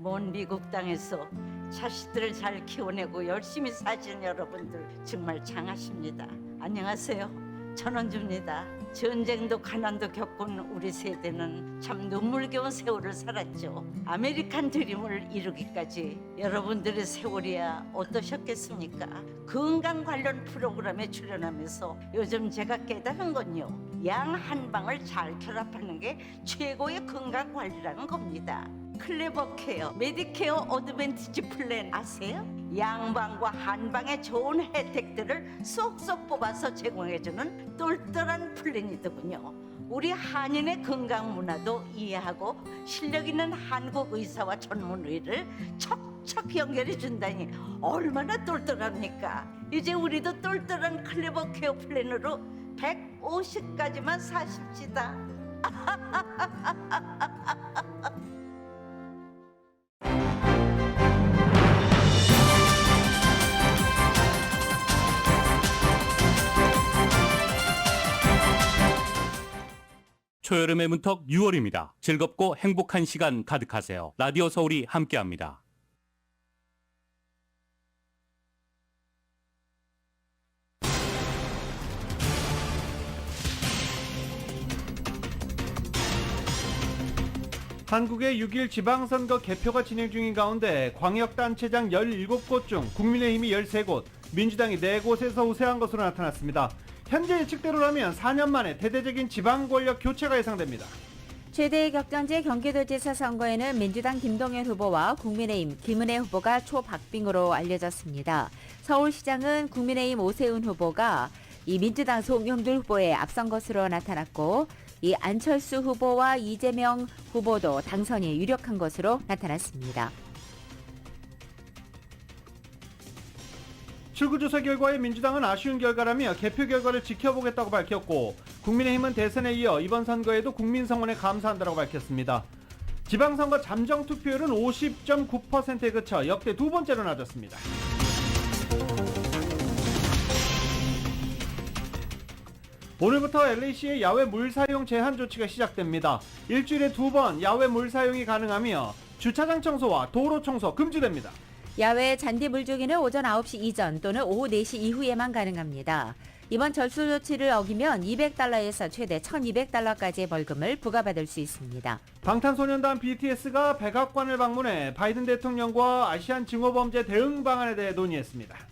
먼 미국 땅에서 자식들을 잘 키워내고 열심히 사신 여러분들 정말 장하십니다. 안녕하세요. 전원주입니다. 전쟁도 가난도 겪은 우리 세대는 참 눈물겨운 세월을 살았죠. 아메리칸 드림을 이루기까지 여러분들의 세월이야 어떠셨겠습니까? 건강 관련 프로그램에 출연하면서 요즘 제가 깨달은 건요, 양 한 방을 잘 결합하는 게 최고의 건강 관리라는 겁니다. 클레버 케어, 메디케어 어드밴티지 플랜 아세요? 양방과 한방의 좋은 혜택들을 쏙쏙 뽑아서 제공해주는 똘똘한 플랜이더군요. 우리 한인의 건강 문화도 이해하고 실력 있는 한국 의사와 전문의를 척척 연결해 준다니 얼마나 똘똘합니까? 이제 우리도 똘똘한 클레버 케어 플랜으로 150까지만 사십시다. 초여름의 문턱 6월입니다. 즐겁고 행복한 시간 가득하세요. 라디오 서울이 함께합니다. 한국의 6.1 지방선거 개표가 진행 중인 가운데 광역단체장 17곳 중 국민의힘이 13곳, 민주당이 4곳에서 우세한 것으로 나타났습니다. 현재 예측대로라면 4년 만에 대대적인 지방 권력 교체가 예상됩니다. 최대의 격전지 경기도지사 선거에는 민주당 김동연 후보와 국민의힘 김은혜 후보가 초박빙으로 알려졌습니다. 서울시장은 국민의힘 오세훈 후보가 이 민주당 송영길 후보에 앞선 것으로 나타났고, 이 안철수 후보와 이재명 후보도 당선이 유력한 것으로 나타났습니다. 출구조사 결과에 민주당은 아쉬운 결과라며 개표 결과를 지켜보겠다고 밝혔고, 국민의힘은 대선에 이어 이번 선거에도 국민성원에 감사한다고 밝혔습니다. 지방선거 잠정 투표율은 50.9%에 그쳐 역대 두 번째로 낮았습니다. 오늘부터 LA시의 야외 물 사용 제한 조치가 시작됩니다. 일주일에 2번 야외 물 사용이 가능하며 주차장 청소와 도로 청소 금지됩니다. 야외 잔디 물주기는 오전 9시 이전 또는 오후 4시 이후에만 가능합니다. 이번 절수 조치를 어기면 $200에서 최대 $1,200까지의 벌금을 부과받을 수 있습니다. 방탄소년단 BTS가 백악관을 방문해 바이든 대통령과 아시안 증오범죄 대응 방안에 대해 논의했습니다.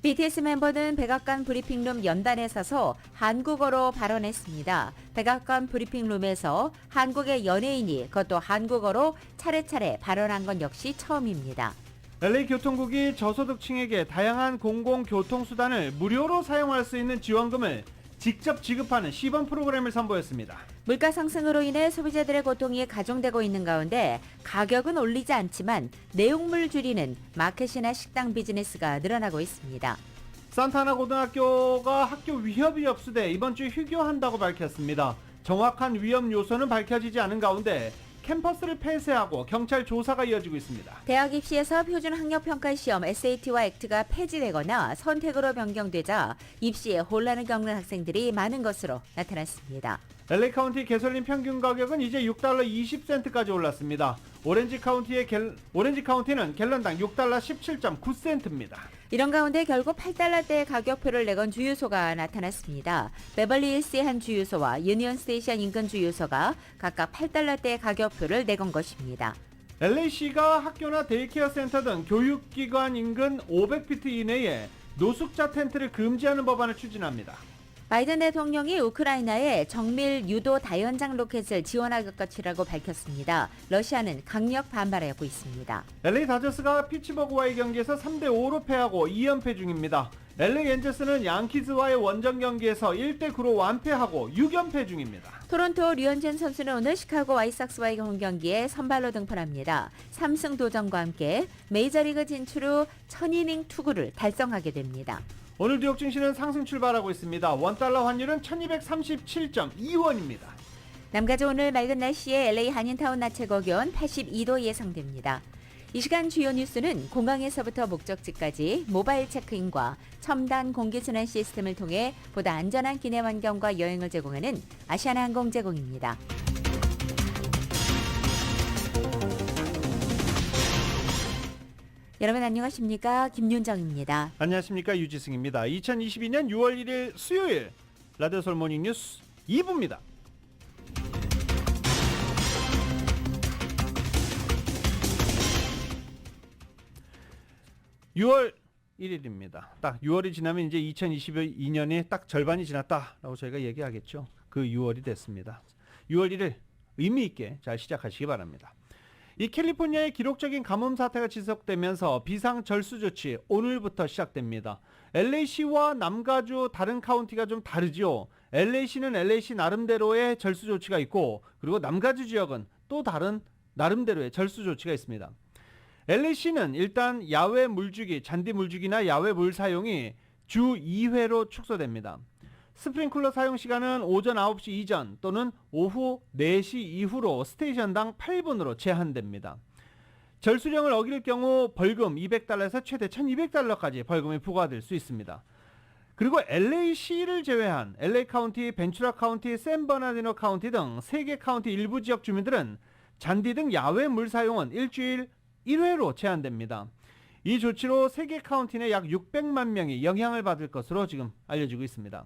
BTS 멤버는 백악관 브리핑룸 연단에 서서 한국어로 발언했습니다. 백악관 브리핑룸에서 한국의 연예인이 그것도 한국어로 차례차례 발언한 건 역시 처음입니다. LA 교통국이 저소득층에게 다양한 공공교통수단을 무료로 사용할 수 있는 지원금을 직접 지급하는 시범 프로그램을 선보였습니다. 물가 상승으로 인해 소비자들의 고통이 가중되고 있는 가운데 가격은 올리지 않지만 내용물 줄이는 마켓이나 식당 비즈니스가 늘어나고 있습니다. 산타나 고등학교가 학교 위협이 흡수돼 이번 주 휴교한다고 밝혔습니다. 정확한 위험 요소는 밝혀지지 않은 가운데 캠퍼스를 폐쇄하고 경찰 조사가 이어지고 있습니다. 대학 입시에서 표준 학력 평가 시험 SAT와 액트가 폐지되거나 선택으로 변경되자 입시에 혼란을 겪는 학생들이 많은 것으로 나타났습니다. LA 카운티 개솔린 평균 가격은 이제 $6 20센트까지 올랐습니다. 오렌지 카운티는 갤런당 $6 17.9센트입니다. 이런 가운데 결국 $8대의 가격표를 내건 주유소가 나타났습니다. 베벌리힐스의 한 주유소와 유니온 스테이션 인근 주유소가 각각 $8대의 가격표를 내건 것입니다. LA시가 학교나 데이케어 센터 등 교육기관 인근 500피트 이내에 노숙자 텐트를 금지하는 법안을 추진합니다. 바이든 대통령이 우크라이나에 정밀 유도 다연장 로켓을 지원할 것이라고 밝혔습니다. 러시아는 강력 반발하고 있습니다. LA 다저스가 피츠버그와의 경기에서 3대5로 패하고 2연패 중입니다. LA 엔젤스는 양키즈와의 원정 경기에서 1대9로 완패하고 6연패 중입니다. 토론토 류현진 선수는 오늘 시카고 화이트삭스와의 홈 경기에 선발로 등판합니다. 3승 도전과 함께 메이저리그 진출 후 1000이닝 투구를 달성하게 됩니다. 오늘 뉴욕 증시는 상승 출발하고 있습니다. $1 환율은 1237.2원입니다. 남가주 오늘 맑은 날씨에 LA 한인타운 낮 최고 기온 82도 예상됩니다. 이 시간 주요 뉴스는 공항에서부터 목적지까지 모바일 체크인과 첨단 공기순환 시스템을 통해 보다 안전한 기내 환경과 여행을 제공하는 아시아나항공 제공입니다. 여러분 안녕하십니까? 김윤정입니다. 안녕하십니까? 유지승입니다. 2022년 6월 1일 수요일 라디오 서울 모닝 뉴스 2부입니다. 6월 1일입니다. 딱 6월이 지나면 이제 2022년이 딱 절반이 지났다라고 저희가 얘기하겠죠. 그 6월이 됐습니다. 6월 1일 의미 있게 잘 시작하시기 바랍니다. 이 캘리포니아의 기록적인 가뭄 사태가 지속되면서 비상 절수 조치 오늘부터 시작됩니다. LA시와 남가주 다른 카운티가 좀 다르죠. LA시는 LA시 나름대로의 절수 조치가 있고, 그리고 남가주 지역은 또 다른 나름대로의 절수 조치가 있습니다. LA시는 일단 야외 물주기, 잔디 물주기나 야외 물 사용이 주 2회로 축소됩니다. 스프링클러 사용 시간은 오전 9시 이전 또는 오후 4시 이후로 스테이션당 8분으로 제한됩니다. 절수령을 어길 경우 벌금 200달러에서 최대 1200달러까지 벌금이 부과될 수 있습니다. 그리고 LA시를 제외한 LA 카운티, 벤츄라 카운티, 샌버나디노 카운티 등 3개 카운티 일부 지역 주민들은 잔디 등 야외 물 사용은 일주일 1회로 제한됩니다. 이 조치로 3개 카운티 내 약 600만 명이 영향을 받을 것으로 지금 알려지고 있습니다.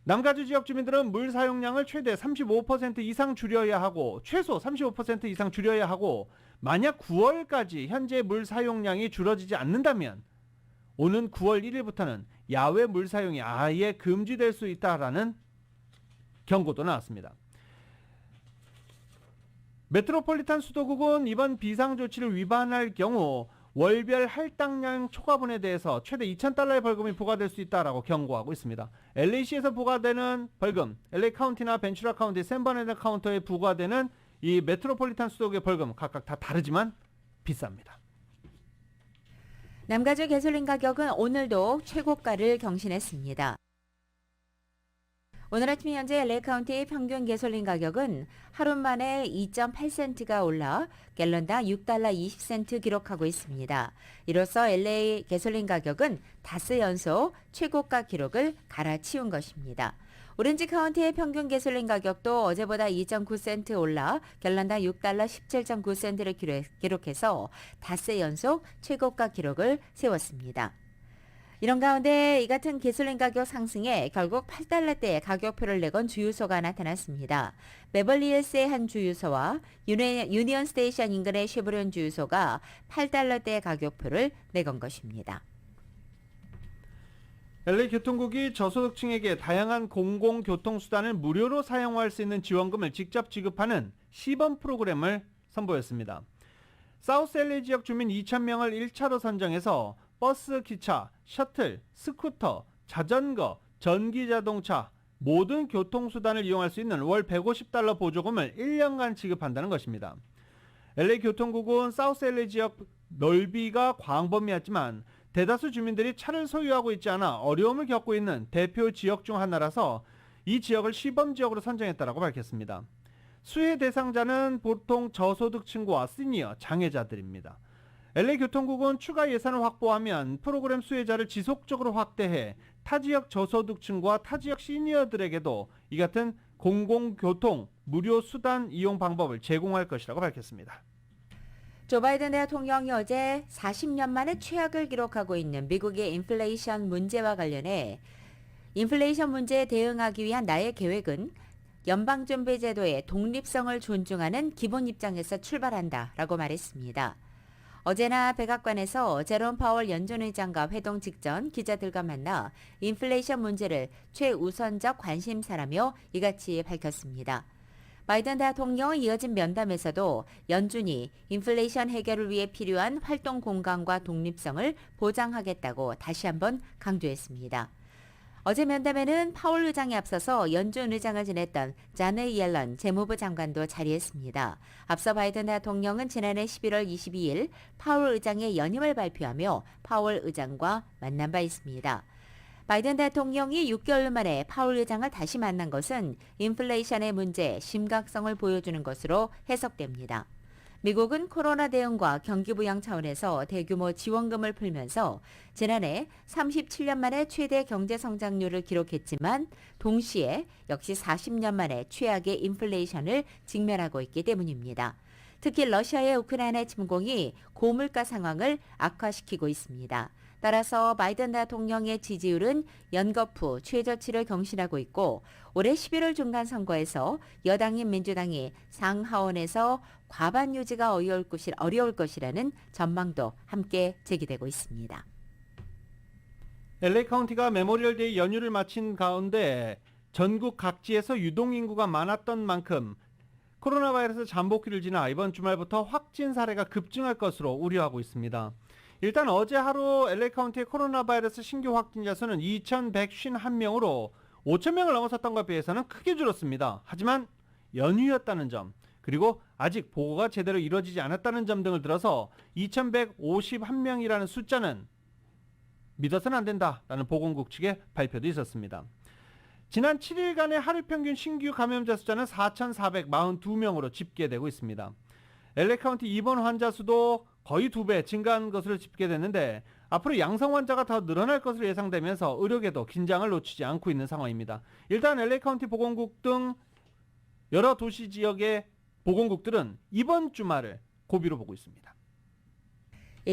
남가주 지역 주민들은 물 사용량을 최대 35% 이상 줄여야 하고, 최소 35% 이상 줄여야 하고, 만약 9월까지 현재 물 사용량이 줄어지지 않는다면 오는 9월 1일부터는 야외 물 사용이 아예 금지될 수 있다라는 경고도 나왔습니다. 메트로폴리탄 수도국은 이번 비상조치를 위반할 경우 월별 할당량 초과분에 대해서 최대 2,000달러의 벌금이 부과될 수 있다라고 경고하고 있습니다. LA시에서 부과되는 벌금, LA 카운티나 벤츄라 카운티, 샌버나디노 카운티에 부과되는 이 메트로폴리탄 수도국의 벌금 각각 다 다르지만 비쌉니다. 남가주 가솔린 가격은 오늘도 최고가를 경신했습니다. 오늘 아침 현재 LA 카운티의 평균 가솔린 가격은 하루 만에 2.8센트가 올라 갤런당 6달러 20센트 기록하고 있습니다. 이로써 LA 가솔린 가격은 닷새 연속 최고가 기록을 갈아치운 것입니다. 오렌지 카운티의 평균 가솔린 가격도 어제보다 2.9센트 올라 갤런당 6달러 17.9센트를 기록해서 닷새 연속 최고가 기록을 세웠습니다. 이런 가운데 이 같은 가솔린 가격 상승에 결국 8달러대의 가격표를 내건 주유소가 나타났습니다. 베벌리힐스의 한 주유소와 유니언 스테이션 인근의 쉐브론 주유소가 8달러대의 가격표를 내건 것입니다. LA 교통국이 저소득층에게 다양한 공공교통수단을 무료로 사용할 수 있는 지원금을 직접 지급하는 시범 프로그램을 선보였습니다. 사우스 LA 지역 주민 2,000명을 1차로 선정해서 버스, 기차, 셔틀, 스쿠터, 자전거, 전기자동차 모든 교통수단을 이용할 수 있는 월 150달러 보조금을 1년간 지급한다는 것입니다. LA 교통국은 사우스 LA 지역 넓이가 광범위하지만 대다수 주민들이 차를 소유하고 있지 않아 어려움을 겪고 있는 대표 지역 중 하나라서 이 지역을 시범지역으로 선정했다고 밝혔습니다. 수혜 대상자는 보통 저소득층과 시니어, 장애자들입니다. LA 교통국은 추가 예산을 확보하면 프로그램 수혜자를 지속적으로 확대해 타지역 저소득층과 타지역 시니어들에게도 이 같은 공공교통 무료 수단 이용 방법을 제공할 것이라고 밝혔습니다. 조 바이든 대통령이 어제 40년 만에 최악을 기록하고 있는 미국의 인플레이션 문제와 관련해 인플레이션 문제에 대응하기 위한 나의 계획은 연방준비제도의 독립성을 존중하는 기본 입장에서 출발한다라고 말했습니다. 어제나 백악관에서 제롬 파월 연준 의장과 회동 직전 기자들과 만나 인플레이션 문제를 최우선적 관심사라며 이같이 밝혔습니다. 바이든 대통령의 이어진 면담에서도 연준이 인플레이션 해결을 위해 필요한 활동 공간과 독립성을 보장하겠다고 다시 한번 강조했습니다. 어제 면담에는 파월 의장에 앞서서 연준 의장을 지냈던 자넷 옐런 재무부 장관도 자리했습니다. 앞서 바이든 대통령은 지난해 11월 22일 파월 의장의 연임을 발표하며 파월 의장과 만난 바 있습니다. 바이든 대통령이 6개월 만에 파월 의장을 다시 만난 것은 인플레이션의 문제의 심각성을 보여주는 것으로 해석됩니다. 미국은 코로나 대응과 경기 부양 차원에서 대규모 지원금을 풀면서 지난해 37년 만에 최대 경제 성장률을 기록했지만 동시에 역시 40년 만에 최악의 인플레이션을 직면하고 있기 때문입니다. 특히 러시아의 우크라이나 침공이 고물가 상황을 악화시키고 있습니다. 따라서 바이든 대통령의 지지율은 연거푸 최저치를 경신하고 있고 올해 11월 중간 선거에서 여당인 민주당이 상하원에서 과반 유지가 어려울 것이라는 전망도 함께 제기되고 있습니다. LA 카운티가 메모리얼데이 연휴를 마친 가운데 전국 각지에서 유동인구가 많았던 만큼 코로나 바이러스 잠복기를 지나 이번 주말부터 확진 사례가 급증할 것으로 우려하고 있습니다. 일단 어제 하루 LA 카운티의 코로나 바이러스 신규 확진자 수는 2,151명으로 5,000명을 넘어섰던 것에 비해서는 크게 줄었습니다. 하지만 연휴였다는 점, 그리고 아직 보고가 제대로 이루어지지 않았다는 점 등을 들어서 2,151명이라는 숫자는 믿어서는 안 된다라는 보건국 측의 발표도 있었습니다. 지난 7일간의 하루 평균 신규 감염자 숫자는 4,442명으로 집계되고 있습니다. LA 카운티 입원 환자 수도 거의 2배 증가한 것으로 집계됐는데 앞으로 양성 환자가 더 늘어날 것으로 예상되면서 의료계도 긴장을 놓치지 않고 있는 상황입니다. 일단 LA 카운티 보건국 등 여러 도시 지역의 보건국들은 이번 주말을 고비로 보고 있습니다.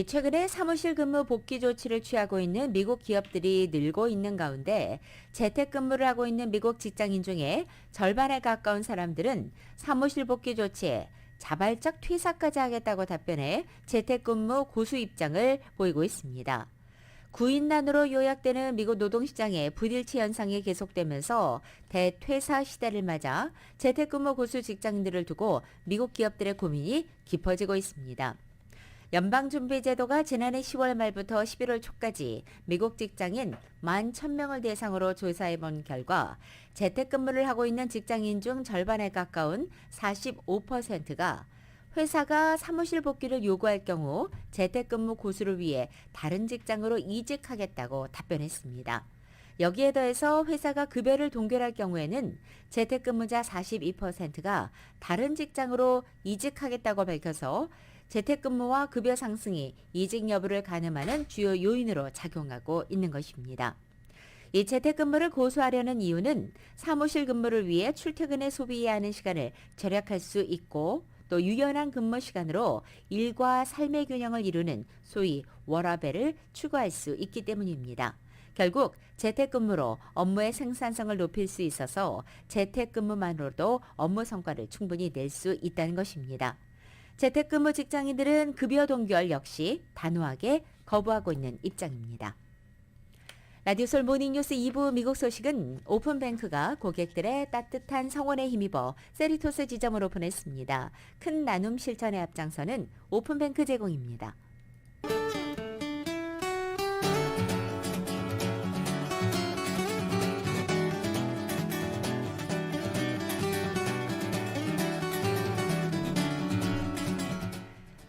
최근에 사무실 근무 복귀 조치를 취하고 있는 미국 기업들이 늘고 있는 가운데 재택근무를 하고 있는 미국 직장인 중에 절반에 가까운 사람들은 사무실 복귀 조치에 자발적 퇴사까지 하겠다고 답변해 재택근무 고수 입장을 보이고 있습니다. 구인난으로 요약되는 미국 노동시장의 불일치 현상이 계속되면서 대퇴사 시대를 맞아 재택근무 고수 직장인들을 두고 미국 기업들의 고민이 깊어지고 있습니다. 연방준비제도가 지난해 10월 말부터 11월 초까지 미국 직장인 11,000명을 대상으로 조사해본 결과 재택근무를 하고 있는 직장인 중 절반에 가까운 45%가 회사가 사무실 복귀를 요구할 경우 재택근무 고수를 위해 다른 직장으로 이직하겠다고 답변했습니다. 여기에 더해서 회사가 급여를 동결할 경우에는 재택근무자 42%가 다른 직장으로 이직하겠다고 밝혀서 재택근무와 급여 상승이 이직 여부를 가늠하는 주요 요인으로 작용하고 있는 것입니다. 이 재택근무를 고수하려는 이유는 사무실 근무를 위해 출퇴근에 소비해야 하는 시간을 절약할 수 있고 또 유연한 근무 시간으로 일과 삶의 균형을 이루는 소위 워라밸을 추구할 수 있기 때문입니다. 결국 재택근무로 업무의 생산성을 높일 수 있어서 재택근무만으로도 업무 성과를 충분히 낼 수 있다는 것입니다. 재택근무 직장인들은 급여 동결 역시 단호하게 거부하고 있는 입장입니다. 라디오솔 모닝뉴스 2부 미국 소식은 오픈뱅크가 고객들의 따뜻한 성원에 힘입어 세리토스 지점을 오픈했습니다. 큰 나눔 실천에 앞장서는 오픈뱅크 제공입니다.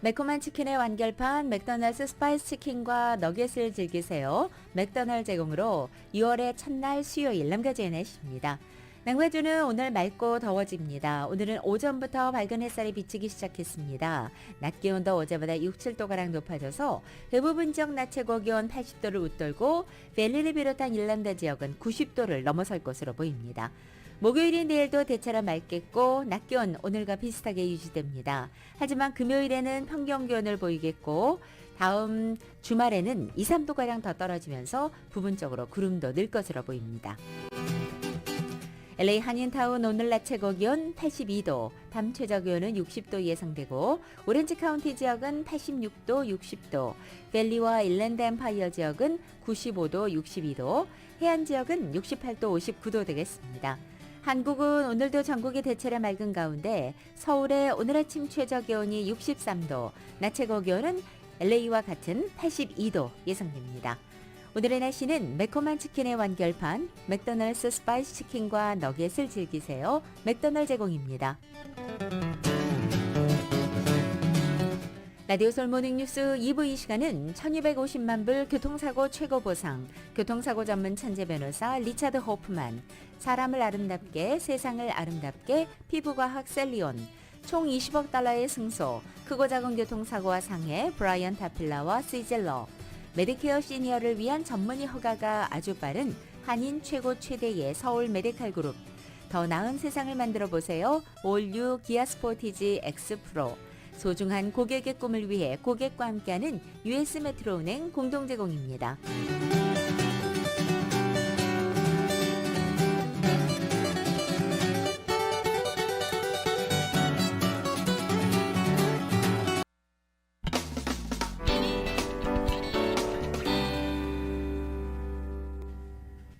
매콤한 치킨의 완결판 맥도날드 스파이스 치킨과 너겟을 즐기세요. 맥도날드 제공으로 6월의 첫날 수요일 남겨진 날씨입니다. 남겨주는 오늘 맑고 더워집니다. 오늘은 오전부터 밝은 햇살이 비치기 시작했습니다. 낮 기온도 어제보다 6, 7도가량 높아져서 대부분 지역 낮 최고 기온 80도를 웃돌고 벨리를 비롯한 일랜드 지역은 90도를 넘어설 것으로 보입니다. 목요일인 내일도 대체로 맑겠고 낮 기온 오늘과 비슷하게 유지됩니다. 하지만 금요일에는 평균 기온을 보이겠고 다음 주말에는 2, 3도가량 더 떨어지면서 부분적으로 구름도 늘 것으로 보입니다. LA 한인타운 오늘 낮 최고 기온 82도, 밤 최저 기온은 60도 예상되고 오렌지 카운티 지역은 86도, 60도, 밸리와 일랜드 엠파이어 지역은 95도, 62도, 해안 지역은 68도, 59도 되겠습니다. 한국은 오늘도 전국이 대체로 맑은 가운데 서울의 오늘 아침 최저 기온이 63도, 낮 최고 기온은 LA와 같은 82도 예상됩니다. 오늘의 날씨는 매콤한 치킨의 완결판, 맥도날드 스파이스 치킨과 너겟을 즐기세요. 맥도날드 제공입니다. 라디오 솔 모닝뉴스 2부 이 시간은 1250만 불 교통사고 최고 보상, 교통사고 전문 천재 변호사 리차드 호프만, 사람을 아름답게 세상을 아름답게 피부과학 셀리온, 총 20억 달러의 승소, 크고 작은 교통사고와 상해 브라이언 타필라와 시젤러, 메디케어 시니어를 위한 전문의 허가가 아주 빠른 한인 최고 최대의 서울 메디칼 그룹, 더 나은 세상을 만들어 보세요. 올유 기아 스포티지 X 프로, 소중한 고객의 꿈을 위해 고객과 함께하는 US 메트로은행 공동 제공입니다.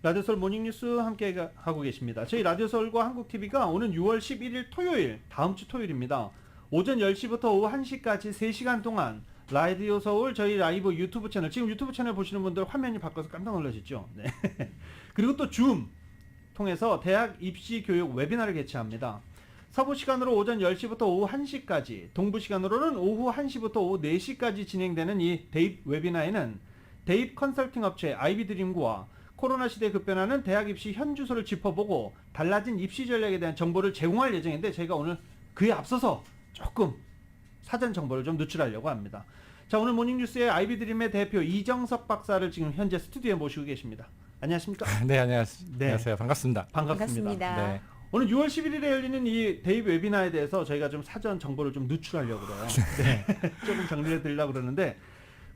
라디오서울 모닝뉴스 함께 하고 계십니다. 저희 라디오서울과 한국TV가 오는 6월 11일 토요일, 다음 주 토요일입니다. 오전 10시부터 오후 1시까지 3시간 동안 라디오서울 저희 라이브 유튜브 채널, 지금 유튜브 채널 보시는 분들 화면이 바꿔서 깜짝 놀라시죠? 네. 그리고 또 줌 통해서 대학 입시 교육 웨비나를 개최합니다. 서부 시간으로 오전 10시부터 오후 1시까지, 동부 시간으로는 오후 1시부터 오후 4시까지 진행되는 이 대입 웨비나에는 대입 컨설팅 업체 아이비드림과 코로나 시대에 급변하는 대학 입시 현 주소를 짚어보고 달라진 입시 전략에 대한 정보를 제공할 예정인데, 저희가 오늘 그에 앞서서 조금 사전 정보를 좀 누출하려고 합니다. 자, 오늘 모닝뉴스의 아이비드림의 대표 이정석 박사를 지금 현재 스튜디오에 모시고 계십니다. 안녕하십니까? 네, 안녕하세요. 반갑습니다. 반갑습니다. 네. 오늘 6월 11일에 열리는 이 대입 웨비나에 대해서 저희가 좀 사전 정보를 좀 누출하려고 그래요. 네. 조금 정리해 드리려고 그러는데,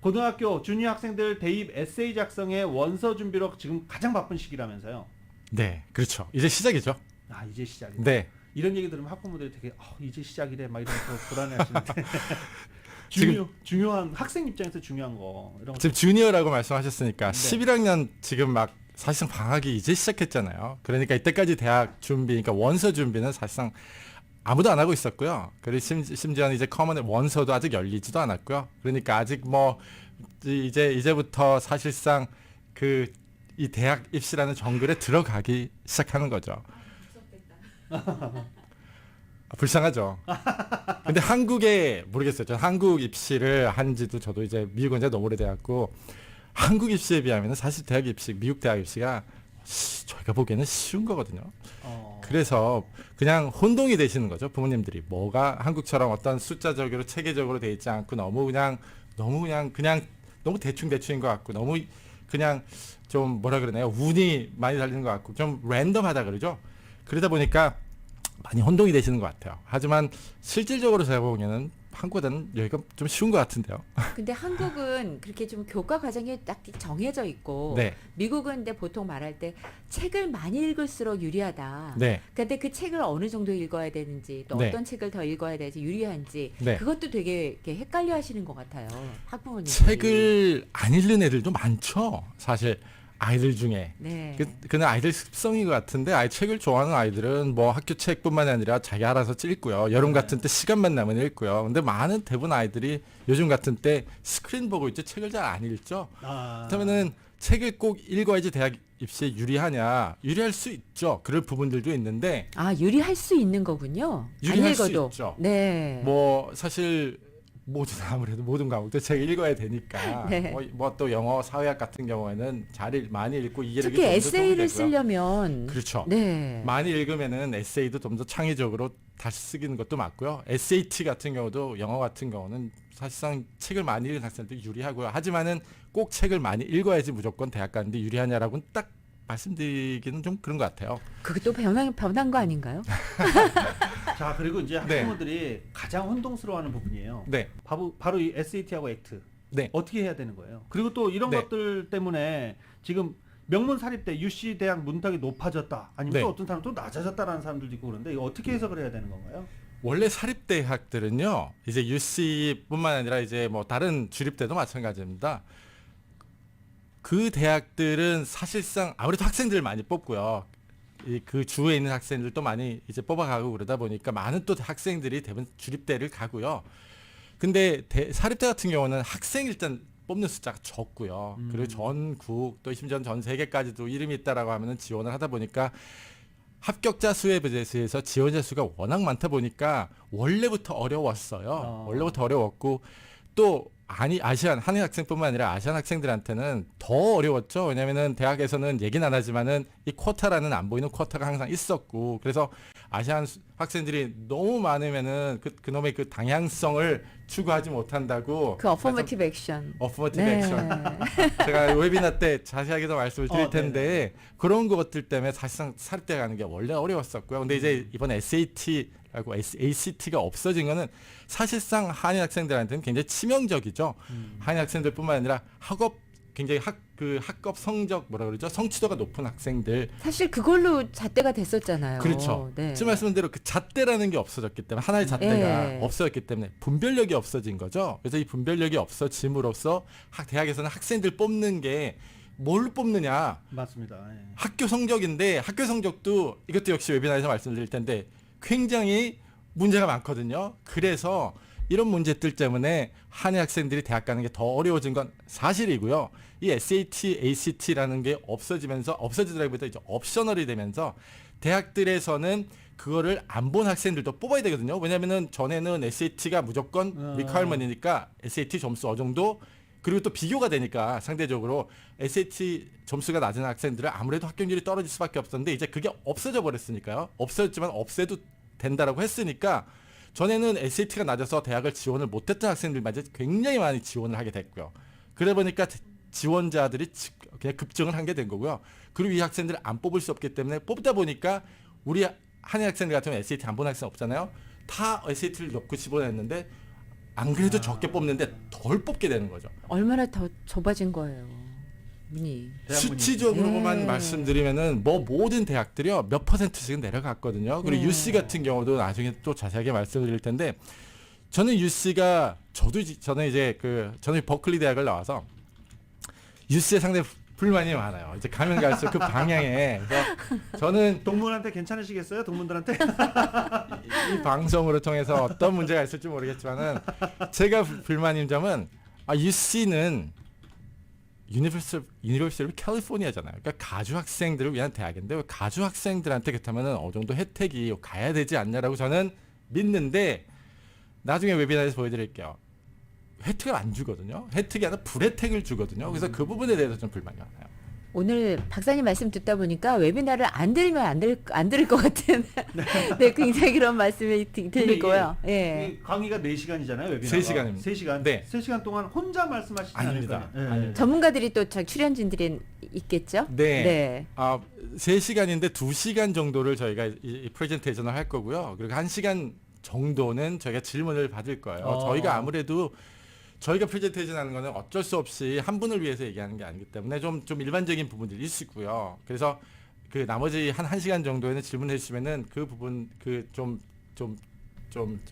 고등학교 주니어 학생들 대입 에세이 작성의 원서 준비로 지금 가장 바쁜 시기라면서요. 네, 그렇죠. 이제 시작이죠. 아, 이제 시작이다. 네. 이런 얘기 들으면 학부모들이 되게 이제 시작이래 막 이러면서 불안해하시는데 지금 중요한 학생 입장에서 중요한 거 이런 거. 지금 주니어라고 말씀하셨으니까 네. 11학년 지금 막 사실상 방학이 이제 시작했잖아요. 그러니까 이때까지 대학 준비, 그러니까 원서 준비는 사실상 아무도 안 하고 있었고요. 그리고 심지어는 이제 커먼 원서도 아직 열리지도 않았고요. 그러니까 아직 뭐 이제부터 사실상 그 이 대학 입시라는 정글에 들어가기 시작하는 거죠. 불쌍하죠. 근데 한국에 모르겠어요. 전 한국 입시를 한지도 저도 이제 미국은 이제 너무 오래돼갖고 한국 입시에 비하면 사실 대학 입시, 미국 대학 입시가 저희가 보기에는 쉬운 거거든요. 그래서 그냥 혼동이 되시는 거죠. 부모님들이 뭐가 한국처럼 어떤 숫자적으로 체계적으로 돼 있지 않고 너무 대충인 것 같고 너무 그냥 좀 뭐라 그러나요? 운이 많이 달리는 것 같고 좀 랜덤하다 그러죠. 그러다 보니까 많이 혼동이 되시는 것 같아요. 하지만 실질적으로 제가 보기에는 한국보다는 여기가 좀 쉬운 것 같은데요. 근데 한국은 그렇게 좀 교과 과정이 딱 정해져 있고 네. 미국은 근데 보통 말할 때 책을 많이 읽을수록 유리하다. 네. 근데 그 책을 어느 정도 읽어야 되는지 또 네. 어떤 책을 더 읽어야 되는지 유리한지 네. 그것도 되게 이렇게 헷갈려 하시는 것 같아요. 학부모님들이. 책을 안 읽는 애들도 많죠. 사실 아이들 중에. 네. 그는 아이들 습성인 것 같은데 책을 좋아하는 아이들은 뭐 학교 책뿐만 아니라 자기 알아서 읽고요. 여름 같은 때 시간만 나면 읽고요. 근데 많은 대부분 아이들이 요즘 같은 때 스크린 보고 있지 책을 잘 안 읽죠. 그렇다면은 책을 꼭 읽어야지 대학 입시에 유리하냐? 유리할 수 있죠. 그럴 부분들도 있는데 유리할 수 있는 거군요. 유리할 안 읽어도. 수 있죠. 네. 뭐 사실 아무래도 모든 과목도 책을 읽어야 되니까 네. 뭐 또 영어 사회학 같은 경우에는 많이 읽고 이해력이 특히 좀 더 에세이를 도움이 되고요. 쓰려면 그렇죠. 네. 많이 읽으면은 에세이도 좀 더 창의적으로 다시 쓰기는 것도 맞고요. SAT 같은 경우도 영어 같은 경우는 사실상 책을 많이 읽은 학생들이 유리하고요. 하지만은 꼭 책을 많이 읽어야지 무조건 대학 가는데 유리하냐라고는 딱 말씀드리기는 좀 그런 것 같아요. 그게 또 변한 거 아닌가요? 자, 그리고 이제 네. 학부모들이 가장 혼동스러워하는 부분이에요. 네. 바로 이 SAT하고 액트. 네. 어떻게 해야 되는 거예요? 그리고 또 이런 네. 것들 때문에 지금 명문 사립대 UC 대학 문턱이 높아졌다. 아니면 네. 또 어떤 사람은 또 낮아졌다라는 사람들도 있고 그런데 이거 어떻게 해석을 해야 되는 건가요? 원래 사립대학들은요, 이제 UC뿐만 아니라 이제 뭐 다른 주립대도 마찬가지입니다. 그 대학들은 사실상 아무래도 학생들을 많이 뽑고요. 그 주에 있는 학생들도 많이 이제 뽑아가고 그러다 보니까 많은 또 학생들이 대부분 주립대를 가고요. 근데 사립대 같은 경우는 학생 일단 뽑는 숫자가 적고요. 그리고 전국 또 심지어 전 세계까지도 이름이 있다라고 하면은 지원을 하다 보니까 합격자 수에 비해서 지원자 수가 워낙 많다 보니까 원래부터 어려웠어요. 원래부터 어려웠고 또 한인 학생뿐만 아니라 아시안 학생들한테는 더 어려웠죠. 왜냐면은 대학에서는 얘기는 안 하지만은 이 쿼타라는 안 보이는 쿼타가 항상 있었고 그래서 아시안 학생들이 너무 많으면은 그놈의 그 방향성을 추구하지 못한다고. 그 어포머티브 액션. 어포머티브 네. 액션. 제가 웨비나 때 자세하게 더 말씀을 드릴 텐데 그런 것들 때문에 사실상 살때 가는 게 원래 어려웠었고요. 근데 이제 이번에 SAT라고 ACT가 없어진 거는 사실상 한인 학생들한테는 굉장히 치명적이죠. 한인 학생들뿐만 아니라 굉장히 학급 성적 뭐라 그러죠? 성취도가 높은 학생들. 사실 그걸로 잣대가 됐었잖아요. 그렇죠. 네. 지금 말씀한 대로 그 잣대라는 게 없어졌기 때문에 하나의 잣대가 네. 없어졌기 때문에 분별력이 없어진 거죠. 그래서 이 분별력이 없어짐으로써 대학에서는 학생들 뽑는 게 뭘 뽑느냐? 맞습니다. 예. 학교 성적인데 학교 성적도 이것도 역시 웨비나에서 말씀드릴 텐데 굉장히 문제가 많거든요. 그래서 이런 문제들 때문에 한인 학생들이 대학 가는 게 더 어려워진 건 사실이고요. 이 SAT, ACT라는 게 없어지더라기보다 이제 옵셔널이 되면서 대학들에서는 그거를 안 본 학생들도 뽑아야 되거든요. 왜냐면은 전에는 SAT가 무조건 리퀘어먼트니까 SAT 점수 어느 정도 그리고 또 비교가 되니까 상대적으로 SAT 점수가 낮은 학생들은 아무래도 합격률이 떨어질 수밖에 없었는데 이제 그게 없어져 버렸으니까요. 없어졌지만 없애도 된다라고 했으니까 전에는 SAT가 낮아서 대학을 지원을 못했던 학생들만 이제 굉장히 많이 지원을 하게 됐고요. 그러다 보니까 지원자들이 그냥 급증을 한 게 된 거고요. 그리고 이 학생들을 안 뽑을 수 없기 때문에 뽑다 보니까 우리 한인 학생들 같으면 SAT 안 본 학생 없잖아요. 다 SAT를 넣고 집어냈는데 안 그래도 적게 뽑는데 덜 뽑게 되는 거죠. 얼마나 더 좁아진 거예요. 문이. 수치적으로만 네. 말씀드리면은 뭐 모든 대학들이요 몇 %씩 내려갔거든요. 그리고 네. UC 같은 경우도 나중에 또 자세하게 말씀드릴 텐데 저는 UC가 저는 버클리 대학을 나와서 UC에 상당히 불만이 많아요. 이제 가면 갈수록 그 방향에 그래서 저는 동문한테 괜찮으시겠어요? 동문들한테? 이 방송으로 통해서 어떤 문제가 있을지 모르겠지만은 제가 불만인 점은 UC는 유니버시티 오브 캘리포니아잖아요. 그러니까 가주 학생들을 위한 대학인데 왜 가주 학생들한테 그렇다면은 어느 정도 혜택이 가야 되지 않냐라고 저는 믿는데 나중에 웨비나에서 보여드릴게요. 혜택을 안 주거든요. 혜택이 아니라 불혜택을 주거든요. 그래서 그 부분에 대해서 좀 불만이 많아요. 오늘 박사님 말씀 듣다 보니까 웨비나를 안 들으면 안 들을 것 같은 네, 굉장히 그런 말씀이 들릴 거예요. 예. 이 강의가 4시간이잖아요. 웨비나가. 3시간입니다. 3시간. 네. 3시간 동안 혼자 말씀하시지 아닙니다. 않을까요? 아닙니다. 전문가들이 또 출연진들이 있겠죠? 네. 네. 3시간인데 2시간 정도를 저희가 이 프레젠테이션을 할 거고요. 그리고 1시간 정도는 저희가 질문을 받을 거예요. 저희가 아무래도 저희가 프레젠테이션 하는 거는 어쩔 수 없이 한 분을 위해서 얘기하는 게 아니기 때문에 좀 일반적인 부분들이 있고요. 그래서 그 나머지 한 1시간 정도에는 질문해 주시면은 그 부분 좀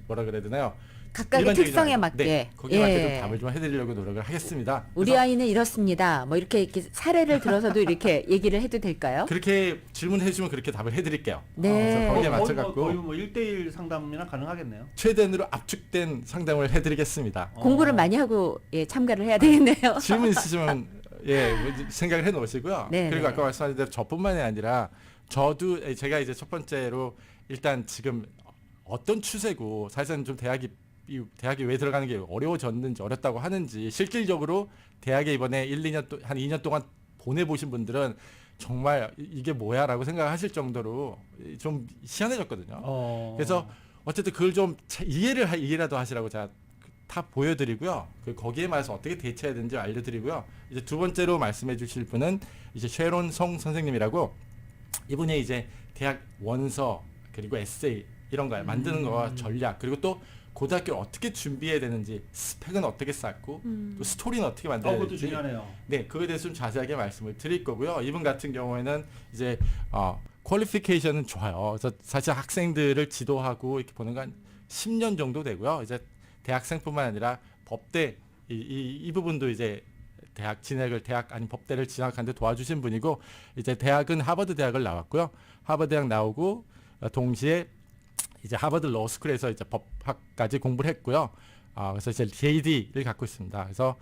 뭐라 그래야 되나요? 각각의 일반적이지 특성에 않아요. 맞게. 네, 거기에 맞게 좀 예. 답을 좀 해드리려고 노력을 하겠습니다. 우리 그래서 아이는 이렇습니다. 뭐 이렇게 사례를 들어서도 이렇게 얘기를 해도 될까요? 그렇게 질문해 주시면 그렇게 답을 해드릴게요. 네. 그래서 거기에 거의 맞춰갖고 거의 뭐 1대1 상담이나 가능하겠네요. 최대한으로 압축된 상담을 해드리겠습니다. 공부를 많이 하고 참가를 해야 되겠네요. 질문 있으시면 생각을 해놓으시고요. 네, 그리고 네. 아까 말씀하신 대로 저뿐만이 아니라 제가 이제 첫 번째로 일단 지금 어떤 추세고 사실은 좀 대학이 왜 들어가는 게 어려워졌는지 어렵다고 하는지 실질적으로 대학에 이번에 한 2년 동안 보내보신 분들은 정말 이게 뭐야라고 생각하실 정도로 좀 희한해졌거든요. 그래서 어쨌든 그걸 좀 이해라도 하시라고 제가 다 보여드리고요. 거기에 맞서 어떻게 대처해야 되는지 알려드리고요. 이제 두 번째로 말씀해주실 분은 이제 쉐론 송 선생님이라고 이분이 이제 대학 원서 그리고 에세이 이런 거 만드는 거와 전략 그리고 또 고등학교를 어떻게 준비해야 되는지 스펙은 어떻게 쌓고 또 스토리는 어떻게 만들어야 그것도 되는지 중요하네요. 네 그거에 대해서 좀 자세하게 말씀을 드릴 거고요. 이분 같은 경우에는 이제 퀄리피케이션은 좋아요. 그래서 사실 학생들을 지도하고 이렇게 보는 건 10년 정도 되고요. 이제 대학생뿐만 아니라 법대 이 부분도 이제 대학 아닌 법대를 진학하는데 도와주신 분이고 이제 대학은 하버드 대학을 나왔고요. 하버드 대학 나오고 동시에 이제 하버드 로스쿨에서 이제 법학까지 공부를 했고요. 그래서 이제 JD를 갖고 있습니다. 그래서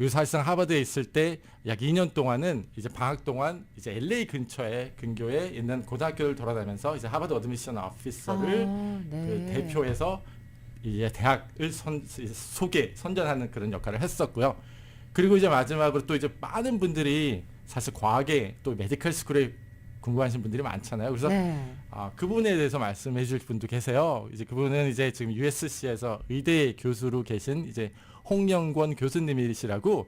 사실상 하버드에 있을 때 약 2년 동안은 이제 방학 동안 이제 LA 근처에 근교에 있는 고등학교를 돌아다니면서 이제 하버드 어드미션 오피서를 그 대표해서 이제 대학을 선전하는 그런 역할을 했었고요. 그리고 이제 마지막으로 또 이제 많은 분들이 사실 과학에 또 메디컬 스쿨에 궁금하신 분들이 많잖아요. 그래서 네. 그 부분에 대해서 말씀해 주실 분도 계세요. 이제 그분은 이제 지금 USC에서 의대 교수로 계신 이제 홍영권 교수님이시라고.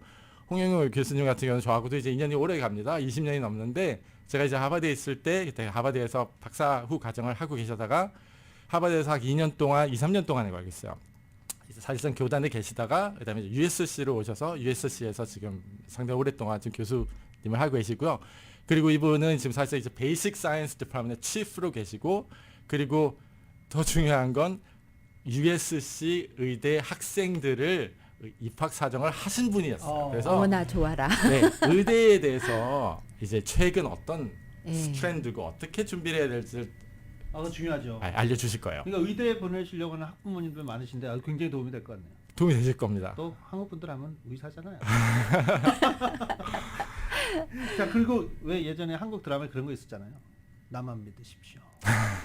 홍영권 교수님 같은 경우는 저하고도 이제 인연이 오래 갑니다. 20년이 넘는데 제가 이제 하버드에 있을 때 그때 하버드에서 박사 후 과정을 하고 계시다가 하버드에서 한 2년 동안, 2, 3년 동안에 걸렸어요. 사실상 교단에 계시다가 그다음에 USC로 오셔서 USC에서 지금 상당히 오랫동안 지금 교수님을 하고 계시고요. 그리고 이분은 지금 사실 이제 베이직 사이언스 디파트먼트의 치프로 계시고, 그리고 더 중요한 건 USC 의대 학생들을 입학 사정을 하신 분이었어요. 그래서 어머나 좋아라. 네, 의대에 대해서 이제 최근 어떤 예. 트렌드고 어떻게 준비를 해야 될지 그거 중요하죠. 알려주실 거예요. 그러니까 의대에 보내시려고 하는 학부모님들 많으신데 굉장히 도움이 될 것 같네요. 도움이 되실 겁니다. 또 한국 분들 하면 의사잖아요. 자, 그리고 왜 예전에 한국 드라마에 그런 거 있었잖아요. 나만 믿으십시오.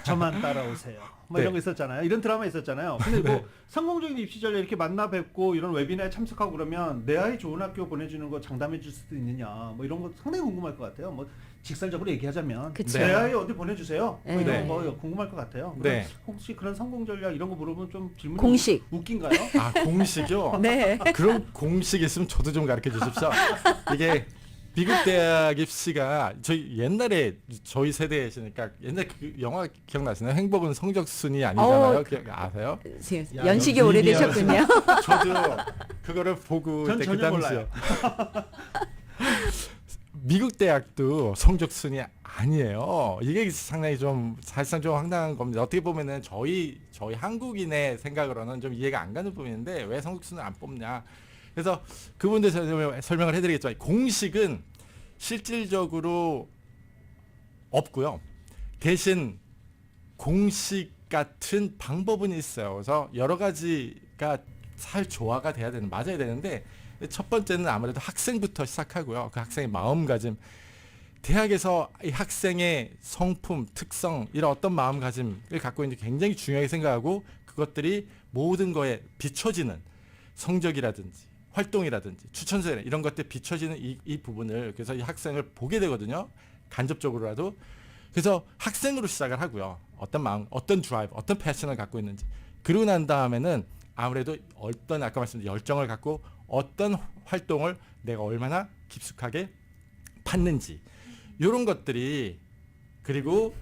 저만 따라오세요. 뭐 네. 이런 거 있었잖아요. 이런 드라마 있었잖아요. 근데 뭐 성공적인 입시 전략 이렇게 만나 뵙고 이런 웨비나에 참석하고 그러면 내 아이 좋은 학교 보내주는 거 장담해 줄 수도 있느냐. 뭐 이런 거 상당히 궁금할 것 같아요. 뭐 직설적으로 얘기하자면 그쵸. 내 아이 어디 보내주세요. 뭐 이런 네. 거 궁금할 것 같아요. 네. 혹시 그런 성공 전략 이런 거 물어보면 좀 질문이 공식. 웃긴가요? 공식이요? 네. 그런 공식 있으면 저도 좀 가르쳐 주십시오. 이게 미국 대학 입시가 저희 옛날에 저희 세대시니까 옛날 그 영화 기억나시나요? 행복은 성적 순위 아니잖아요. 아세요? 야, 연식이 야, 오래되셨군요. 저도 그거를 보고 전 그때 그 전혀 당시에 몰라요. 미국 대학도 성적 순위 아니에요. 이게 상당히 좀 사실상 좀 황당한 겁니다. 어떻게 보면은 저희 한국인의 생각으로는 좀 이해가 안 가는 부분인데 왜 성적 순위 안 뽑냐. 그래서 그분들 설명을 해드리겠지만 공식은 실질적으로 없고요. 대신 공식 같은 방법은 있어요. 그래서 여러 가지가 잘 조화가 돼야 되는, 맞아야 되는데 첫 번째는 아무래도 학생부터 시작하고요. 그 학생의 마음가짐. 대학에서 이 학생의 성품, 특성, 이런 어떤 마음가짐을 갖고 있는지 굉장히 중요하게 생각하고 그것들이 모든 거에 비춰지는 성적이라든지 활동이라든지 추천서 이런 것들에 비춰지는 이 부분을 그래서 이 학생을 보게 되거든요. 간접적으로라도. 그래서 학생으로 시작을 하고요. 어떤 마음, 어떤 드라이브, 어떤 패션을 갖고 있는지. 그러고 난 다음에는 아무래도 어떤 아까 말씀드린 열정을 갖고 어떤 활동을 내가 얼마나 깊숙하게 팠는지. 이런 것들이 그리고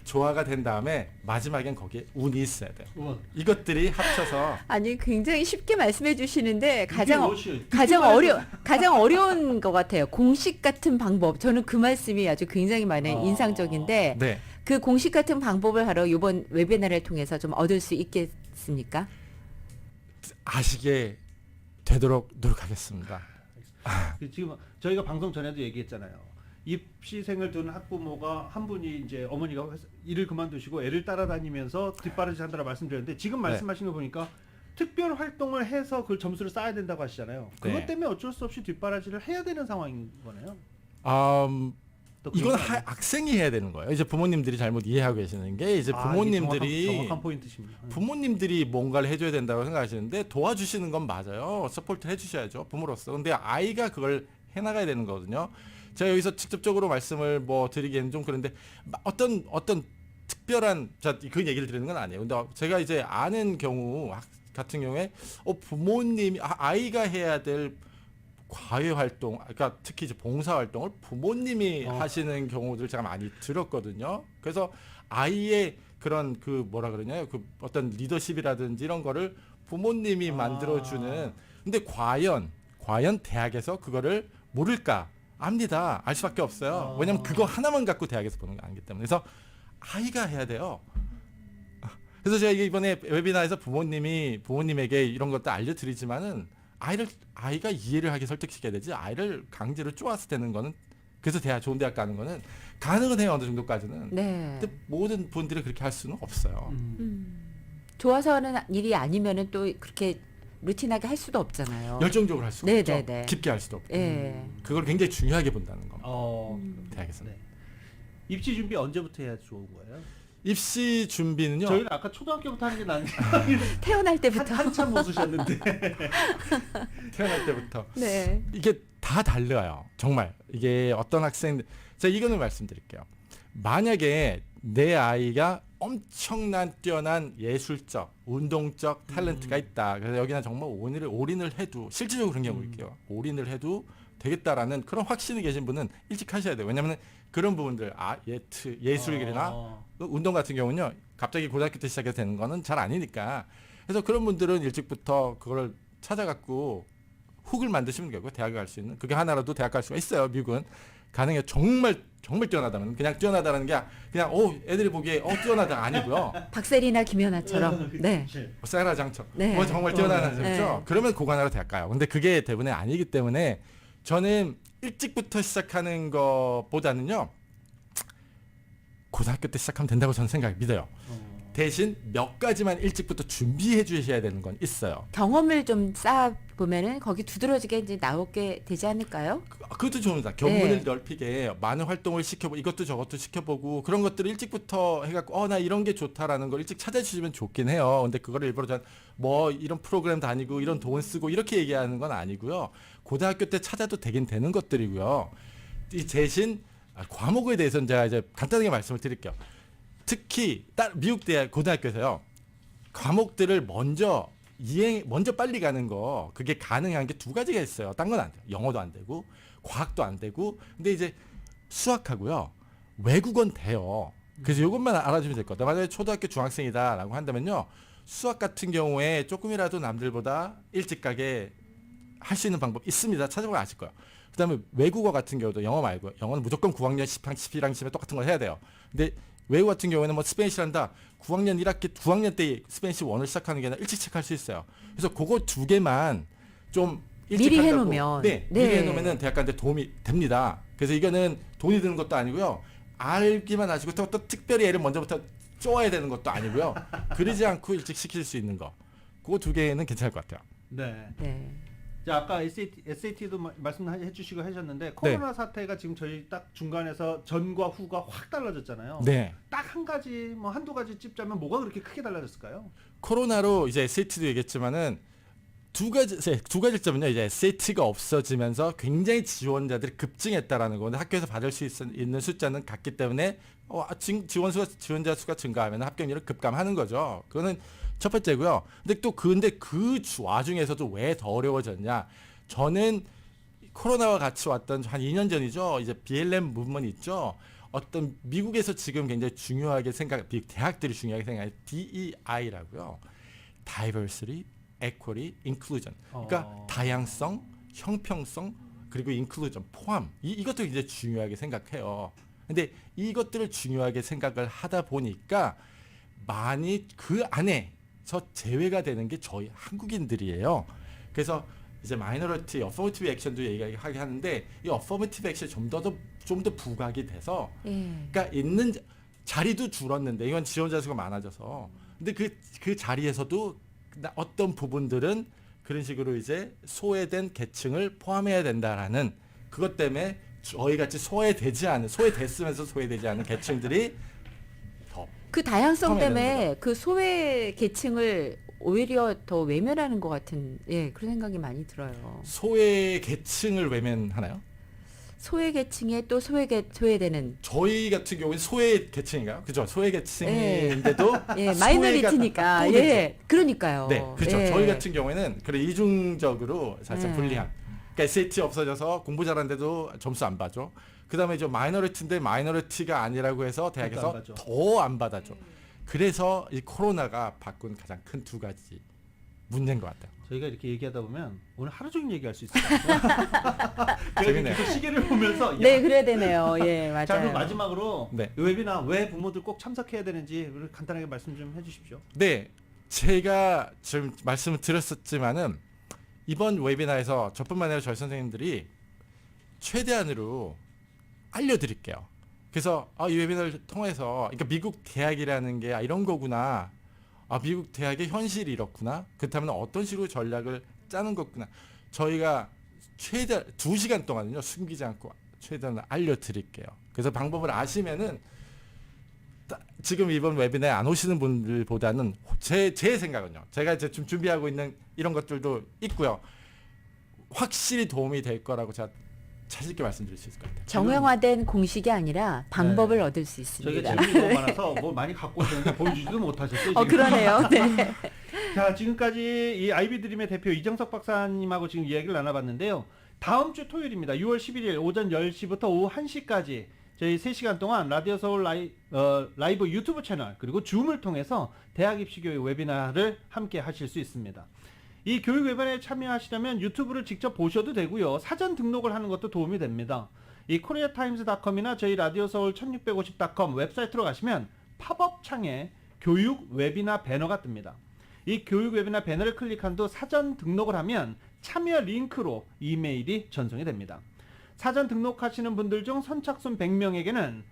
조화가 된 다음에 마지막엔 거기에 운이 있어야 돼요. 이것들이 합쳐서 아니 굉장히 쉽게 말씀해 주시는데 무엇이에요? 가장 어려운 것 같아요. 공식 같은 방법. 저는 그 말씀이 아주 굉장히 많은 인상적인데 네. 그 공식 같은 방법을 바로 이번 웨비나를 통해서 좀 얻을 수 있겠습니까? 아시게 되도록 노력하겠습니다. 지금 저희가 방송 전에도 얘기했잖아요. 입시생을 둔 학부모가 한 분이 이제 어머니가 일을 그만두시고 애를 따라다니면서 뒷바라지 한다고 말씀드렸는데 지금 말씀하시는 거 보니까 특별 활동을 해서 그 점수를 쌓아야 된다고 하시잖아요. 그것 네. 때문에 어쩔 수 없이 뒷바라지를 해야 되는 상황인 거네요. 또 이건 그런 거 아니에요? 학생이 해야 되는 거예요. 이제 부모님들이 잘못 이해하고 계시는 게 이제 부모님들이 이게 정확한 포인트십니다. 부모님들이 뭔가를 해줘야 된다고 생각하시는데 도와주시는 건 맞아요. 서포트 해주셔야죠. 부모로서. 근데 아이가 그걸 해나가야 되는 거거든요. 제가 여기서 직접적으로 말씀을 뭐 드리기에는 좀 그런데 어떤 특별한 그 얘기를 드리는 건 아니에요. 근데 제가 이제 아는 경우 같은 경우에 부모님이 아이가 해야 될 과외 활동, 그러니까 특히 이제 봉사 활동을 부모님이 하시는 경우들 제가 많이 들었거든요. 그래서 아이의 그런 그 뭐라 그러냐요, 그 어떤 리더십이라든지 이런 거를 부모님이 만들어주는. 근데 과연 대학에서 그거를 모를까? 압니다. 알 수밖에 없어요. 왜냐면 그거 하나만 갖고 대학에서 보는 게 아니기 때문에. 그래서 아이가 해야 돼요. 그래서 제가 이번에 웨비나에서 부모님에게 이런 것도 알려드리지만은 아이가 이해를 하게 설득시켜야 되지 아이를 강제로 쪼아서 되는 거는 그래서 좋은 대학 가는 거는 가능은 해요. 어느 정도까지는. 네. 근데 모든 분들이 그렇게 할 수는 없어요. 좋아서 하는 일이 아니면은 또 그렇게 루틴하게 할 수도 없잖아요. 열정적으로 할 수가 네, 없죠. 네, 네. 깊게 할 수도 없고. 예. 그걸 굉장히 중요하게 본다는 겁니다. 대학에서는. 네. 입시 준비 언제부터 해야 좋은 거예요? 입시 준비는요. 저희는 아까 초등학교부터 하는 게 나은데 태어날 때부터. 한참 웃으셨는데. 태어날 때부터. 네. 이게 다 달라요. 정말. 이게 어떤 학생 제가 이거는 말씀드릴게요. 만약에 내 아이가 엄청난 뛰어난 예술적, 운동적 탤런트가 있다. 그래서 여기는 정말 올인을 해도 실질적으로 그런 경우 있게요. 올인을 해도 되겠다라는 그런 확신이 계신 분은 일찍 하셔야 돼요. 왜냐하면 그런 부분들 예술이나 운동 같은 경우는요. 갑자기 고등학교 때 시작해서 되는 거는 잘 아니니까. 그래서 그런 분들은 일찍부터 그걸 찾아갖고 훅을 만드시면 되고 대학에 갈 수 있는 그게 하나라도 대학 갈 수가 있어요. 미국은 가능해요. 정말 뛰어나다면 그냥 뛰어나다는 게 그냥 애들이 보기에 뛰어나다 아니고요. 박세리나 김연아처럼. 네. 세라장처럼 네. 정말 뛰어나는 네. 거죠. 그러면 고관하러 대학 가요. 근데 그게 대부분이 아니기 때문에 저는 일찍부터 시작하는 것보다는요. 고등학교 때 시작하면 된다고 저는 믿어요. 대신 몇 가지만 일찍부터 준비해 주셔야 되는 건 있어요. 경험을 좀 쌓아 보면은 거기 두드러지게 이제 나오게 되지 않을까요? 그것도 좋습니다. 견문을 네. 넓히게 많은 활동을 시켜보고 이것도 저것도 시켜보고 그런 것들을 일찍부터 해갖고 나 이런 게 좋다라는 걸 일찍 찾아주시면 좋긴 해요. 근데 그거를 일부러 뭐 이런 프로그램 다니고 이런 돈 쓰고 이렇게 얘기하는 건 아니고요. 고등학교 때 찾아도 되긴 되는 것들이고요. 이 대신 과목에 대해서는 제가 이제 간단하게 말씀을 드릴게요. 특히 미국 대학 고등학교에서요. 과목들을 먼저 빨리 가는 거 그게 가능한 게 두 가지가 있어요. 딴 건 안 돼요. 영어도 안 되고 과학도 안 되고 근데 이제 수학하고요. 외국어는 돼요. 그래서 이것만 알아주면 될 것 같아요. 만약에 초등학교 중학생이다라고 한다면요. 수학 같은 경우에 조금이라도 남들보다 일찍 가게 할 수 있는 방법 있습니다. 찾아보면 아실 거예요. 그다음에 외국어 같은 경우도 영어 말고 영어는 무조건 9학년 11학년에 똑같은 걸 해야 돼요. 근데 외국 같은 경우에는 뭐 스페니쉬를 한다. 9학년 1학기 9학년 때 스페니쉬 1을 시작하는 게 아니라 일찍 시작할 수 있어요. 그래서 그거 두 개만 좀 일찍 미리 한다고. 해놓으면. 네, 네. 미리 해놓으면은 대학 가는데 도움이 됩니다. 그래서 이거는 돈이 드는 것도 아니고요. 알기만 하시고 또 특별히 애를 먼저부터 쪼아야 되는 것도 아니고요. 그러지 않고 일찍 시킬 수 있는 거. 그거 두 개는 괜찮을 것 같아요. 네. 네. 자, 아까 SAT도 말씀해 주시고 하셨는데 코로나 사태가 지금 저희 딱 중간에서 전과 후가 확 달라졌잖아요. 네. 딱 한 가지 뭐 한두 가지 찝자면 뭐가 그렇게 크게 달라졌을까요? 코로나로 이제 SAT도 얘기했지만은 두 가지 점은요. 이제 SAT가 없어지면서 굉장히 지원자들이 급증했다라는 건데 학교에서 받을 수 있는 숫자는 같기 때문에 지원자 수가 증가하면 합격률을 급감하는 거죠. 그거는 첫 번째고요. 근데 그 와중에서도 왜 더 어려워졌냐? 저는 코로나와 같이 왔던 한 2년 전이죠. 이제 BLM 무브먼트 있죠. 어떤 미국에서 지금 굉장히 중요하게 대학들이 중요하게 생각하는 DEI라고요. Diversity, Equity, Inclusion. 그러니까 다양성, 형평성, 그리고 inclusion, 포함. 이것도 굉장히 중요하게 생각해요. 근데 이것들을 중요하게 생각을 하다 보니까 많이 그 안에서 제외가 되는 게 저희 한국인들이에요. 그래서 이제 마이너리티, 어퍼머티브 액션도 얘기하게 하는데 이 어퍼머티브 액션이 좀 더 부각이 돼서 그러니까 있는 자리도 줄었는데 이건 지원자 수가 많아져서 근데 그 자리에서도 어떤 부분들은 그런 식으로 이제 소외된 계층을 포함해야 된다라는 그것 때문에 저희 같이 소외됐으면서 소외되지 않은 계층들이 더 그 다양성 포함해야 때문에 되는 그 소외 계층을 오히려 더 외면하는 것 같은 그런 생각이 많이 들어요. 소외 계층을 외면하나요? 소외 계층에 또 소외되는 저희 같은 경우는 소외 계층인가요? 그죠? 소외 계층인데도 마이너리티니까 소외가 또 되죠. 그러니까요. 네, 그렇죠. 저희 같은 경우에는 그래 이중적으로 살짝 네. 불리한. 그러니까 SAT 없어져서 공부 잘하는데도 점수 안 봐줘. 그다음에 저 마이너리티인데 마이너리티가 아니라고 해서 대학에서 더 안 받아줘. 그래서 이 코로나가 바꾼 가장 큰 두 가지 문제인 것 같아요. 저희가 이렇게 얘기하다 보면 오늘 하루 종일 얘기할 수 있을 것 같아요. 재밌네요. 계속 시계를 보면서 네, 그래야 되네요. 예, 맞아요. 자, 그럼 마지막으로 네. 이 웨비나 왜 부모들 꼭 참석해야 되는지 간단하게 말씀 좀 해주십시오. 네, 제가 지금 말씀을 드렸었지만은 이번 웨비나에서 저뿐만 아니라 저희 선생님들이 최대한으로 알려드릴게요. 그래서 이 웨비나를 통해서 그러니까 미국 대학이라는 게 이런 거구나. 미국 대학의 현실이 이렇구나. 그렇다면 어떤 식으로 전략을 짜는 거구나. 저희가 최대 2시간 동안은요 숨기지 않고 최대한 알려드릴게요. 그래서 방법을 아시면은 지금 이번 웨비나에 안 오시는 분들보다는 제 생각은요. 제가 이제 좀 준비하고 있는 이런 것들도 있고요. 확실히 도움이 될 거라고 제가 자신 있게 말씀드릴 수 있을 것 같아요. 정형화된 공식이 아니라 방법을 얻을 수 저희가 있습니다. 재능이 너무 많아서 뭐 많이 갖고 오셨는데 보여주지도 못하셨어요. 지금. 그러네요. 네. 자, 지금까지 이 아이비드림의 대표 이정석 박사님하고 지금 이야기를 나눠봤는데요. 다음 주 토요일입니다. 6월 11일 오전 10시부터 오후 1시까지 저희 3시간 동안 라디오 서울 라이브 유튜브 채널 그리고 줌을 통해서 대학 입시 교육 웨비나를 함께 하실 수 있습니다. 이 교육 웨비나에 참여하시려면 유튜브를 직접 보셔도 되고요. 사전 등록을 하는 것도 도움이 됩니다. 이 koreatimes.com이나 저희 라디오 서울 1650.com 웹사이트로 가시면 팝업 창에 교육 웨비나 배너가 뜹니다. 이 교육 웨비나 배너를 클릭한 후 사전 등록을 하면 참여 링크로 이메일이 전송이 됩니다. 사전 등록하시는 분들 중 선착순 100명에게는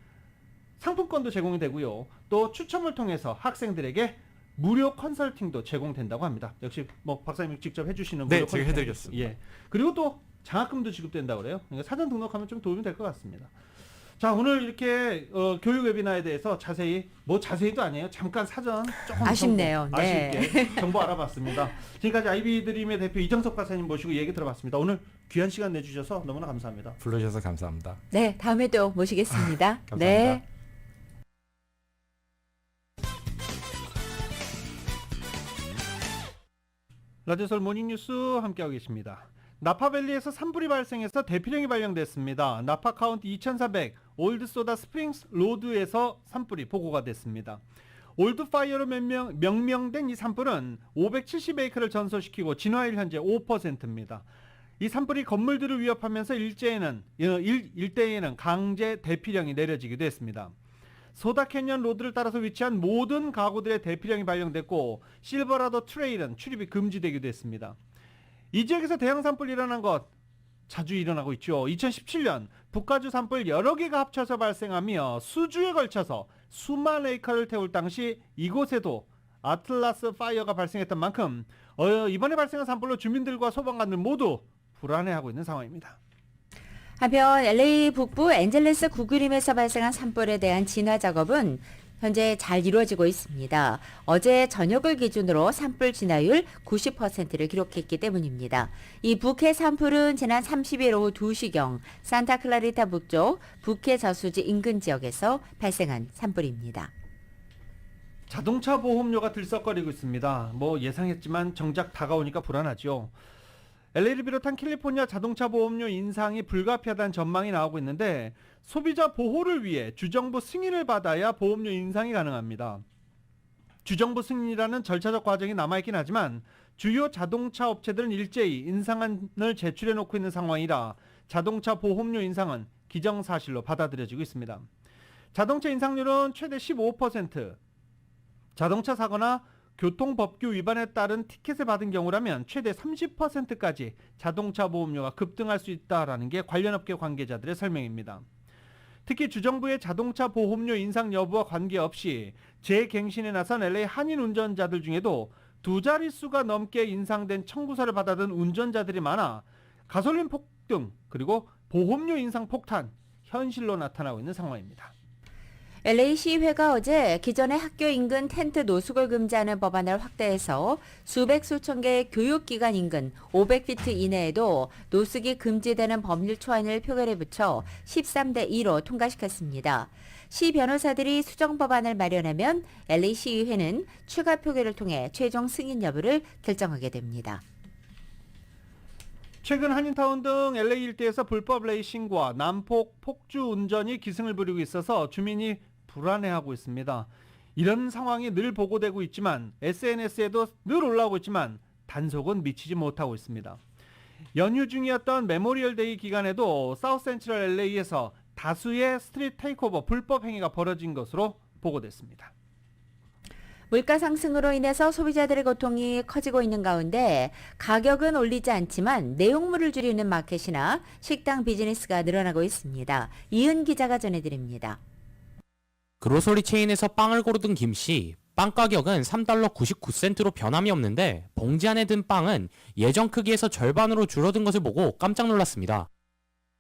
상품권도 제공이 되고요. 또 추첨을 통해서 학생들에게 무료 컨설팅도 제공된다고 합니다. 역시 뭐 박사님이 직접 해주시는 무료 네, 제가 컨설팅. 해드리겠습니다. 예. 그리고 또 장학금도 지급된다고 그래요. 그러니까 사전 등록하면 좀 도움이 될 것 같습니다. 자, 오늘 이렇게 교육 웨비나에 대해서 자세히도 아니에요. 잠깐 사전 조금 아쉽네요. 네. 아쉽게 정보 알아봤습니다. 지금까지 아이비드림의 대표 이정석 박사님 모시고 얘기 들어봤습니다. 오늘 귀한 시간 내주셔서 너무나 감사합니다. 불러주셔서 감사합니다. 네, 다음에 또 모시겠습니다. 감사합니다. 네. 라디오설 모닝뉴스 함께하고 계십니다. 나파밸리에서 산불이 발생해서 대피령이 발령됐습니다. 나파 카운티 2400 올드소다 스프링스 로드에서 산불이 보고가 됐습니다. 올드파이어로 명명된 이 산불은 570에이크를 전소시키고 진화율 현재 5%입니다. 이 산불이 건물들을 위협하면서 일대에는 강제 대피령이 내려지기도 했습니다. 소다 캐년 로드를 따라서 위치한 모든 가구들의 대피령이 발령됐고 실버라도 트레일은 출입이 금지되기도 했습니다. 이 지역에서 대형 산불이 일어난 것 자주 일어나고 있죠. 2017년 북가주 산불 여러 개가 합쳐서 발생하며 수주에 걸쳐서 수만 에이커를 태울 당시 이곳에도 아틀라스 파이어가 발생했던 만큼 이번에 발생한 산불로 주민들과 소방관들 모두 불안해하고 있는 상황입니다. 한편 LA 북부 앤젤레스 구그림에서 발생한 산불에 대한 진화 작업은 현재 잘 이루어지고 있습니다. 어제 저녁을 기준으로 산불 진화율 90%를 기록했기 때문입니다. 이 북해 산불은 지난 30일 오후 2시경 산타클라리타 북쪽 북해 저수지 인근 지역에서 발생한 산불입니다. 자동차 보험료가 들썩거리고 있습니다. 뭐 예상했지만 정작 다가오니까 불안하죠. LA를 비롯한 캘리포니아 자동차 보험료 인상이 불가피하다는 전망이 나오고 있는데 소비자 보호를 위해 주정부 승인을 받아야 보험료 인상이 가능합니다. 주정부 승인이라는 절차적 과정이 남아있긴 하지만 주요 자동차 업체들은 일제히 인상안을 제출해 놓고 있는 상황이라 자동차 보험료 인상은 기정사실로 받아들여지고 있습니다. 자동차 인상률은 최대 15%, 자동차 사고나 교통법규 위반에 따른 티켓을 받은 경우라면 최대 30%까지 자동차 보험료가 급등할 수 있다라는 게 관련 업계 관계자들의 설명입니다. 특히 주정부의 자동차 보험료 인상 여부와 관계없이 재갱신에 나선 LA 한인 운전자들 중에도 두 자릿수가 넘게 인상된 청구서를 받아든 운전자들이 많아 가솔린 폭등 그리고 보험료 인상 폭탄 현실로 나타나고 있는 상황입니다. LA 시의회가 어제 기존의 학교 인근 텐트 노숙을 금지하는 법안을 확대해서 수백 수천 개의 교육기관 인근 500피트 이내에도 노숙이 금지되는 법률 초안을 표결에 붙여 13대 2로 통과시켰습니다. 시 변호사들이 수정 법안을 마련하면 LA 시의회는 추가 표결을 통해 최종 승인 여부를 결정하게 됩니다. 최근 한인타운 등 LA 일대에서 불법 레이싱과 난폭 폭주 운전이 기승을 부리고 있어서 주민이 불안해하고 있습니다. 이런 상황이 늘 보고되고 있지만 SNS에도 늘 올라오고 있지만 단속은 미치지 못하고 있습니다. 연휴 중이었던 메모리얼데이 기간에도 사우스 센트럴 LA에서 다수의 스트리트 테이크오버 불법 행위가 벌어진 것으로 보고됐습니다. 물가 상승으로 인해서 소비자들의 고통이 커지고 있는 가운데 가격은 올리지 않지만 내용물을 줄이는 마켓이나 식당 비즈니스가 늘어나고 있습니다. 이은 기자가 전해드립니다. 그로서리 체인에서 빵을 고르던 김씨, 빵 가격은 3달러 99센트로 변함이 없는데 봉지 안에 든 빵은 예전 크기에서 절반으로 줄어든 것을 보고 깜짝 놀랐습니다.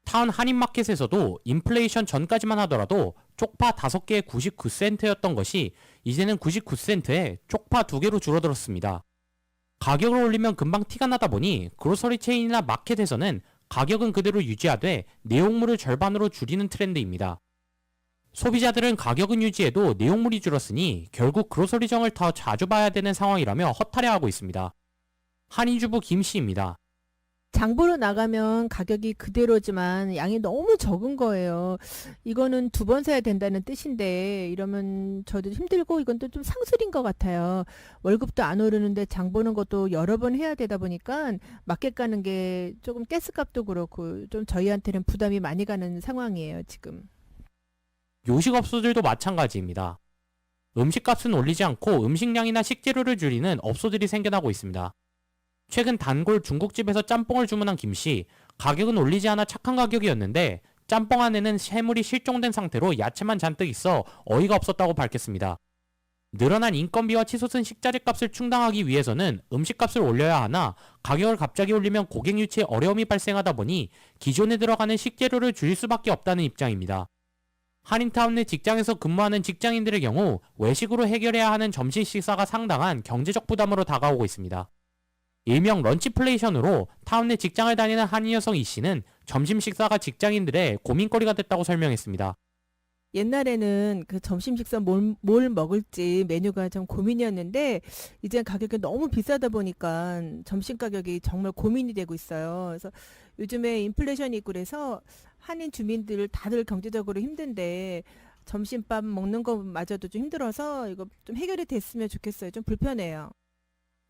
타운 한인마켓에서도 인플레이션 전까지만 하더라도 쪽파 5개에 99센트였던 것이 이제는 99센트에 쪽파 2개로 줄어들었습니다. 가격을 올리면 금방 티가 나다 보니 그로서리 체인이나 마켓에서는 가격은 그대로 유지하되 내용물을 절반으로 줄이는 트렌드입니다. 소비자들은 가격은 유지해도 내용물이 줄었으니 결국 그로서리정을 더 자주 봐야 되는 상황이라며 허탈해하고 있습니다. 한인주부 김씨입니다. 장보러 나가면 가격이 그대로지만 양이 너무 적은 거예요. 이거는 2번 사야 된다는 뜻인데 이러면 저도 힘들고 이건 또 좀 상술인 것 같아요. 월급도 안 오르는데 장 보는 것도 여러 번 해야 되다 보니까 맞게 가는 게 조금 가스값도 그렇고 좀 저희한테는 부담이 많이 가는 상황이에요, 지금. 요식업소들도 마찬가지입니다. 음식값은 올리지 않고 음식량이나 식재료를 줄이는 업소들이 생겨나고 있습니다. 최근 단골 중국집에서 짬뽕을 주문한 김씨, 가격은 올리지 않아 착한 가격이었는데 짬뽕 안에는 해물이 실종된 상태로 야채만 잔뜩 있어 어이가 없었다고 밝혔습니다. 늘어난 인건비와 치솟은 식자재값을 충당하기 위해서는 음식값을 올려야 하나 가격을 갑자기 올리면 고객 유치에 어려움이 발생하다 보니 기존에 들어가는 식재료를 줄일 수밖에 없다는 입장입니다. 한인타운 내 직장에서 근무하는 직장인들의 경우 외식으로 해결해야 하는 점심 식사가 상당한 경제적 부담으로 다가오고 있습니다. 일명 런치플레이션으로 타운 내 직장을 다니는 한인 여성 이 씨는 점심 식사가 직장인들의 고민거리가 됐다고 설명했습니다. 옛날에는 그 점심 식사 뭘 먹을지 메뉴가 좀 고민이었는데 이제 가격이 너무 비싸다 보니까 점심 가격이 정말 고민이 되고 있어요. 그래서 요즘에 인플레이션이 있고 그래서 한인 주민들 다들 경제적으로 힘든데 점심밥 먹는 거마저도 좀 힘들어서 이거 좀 해결이 됐으면 좋겠어요. 좀 불편해요.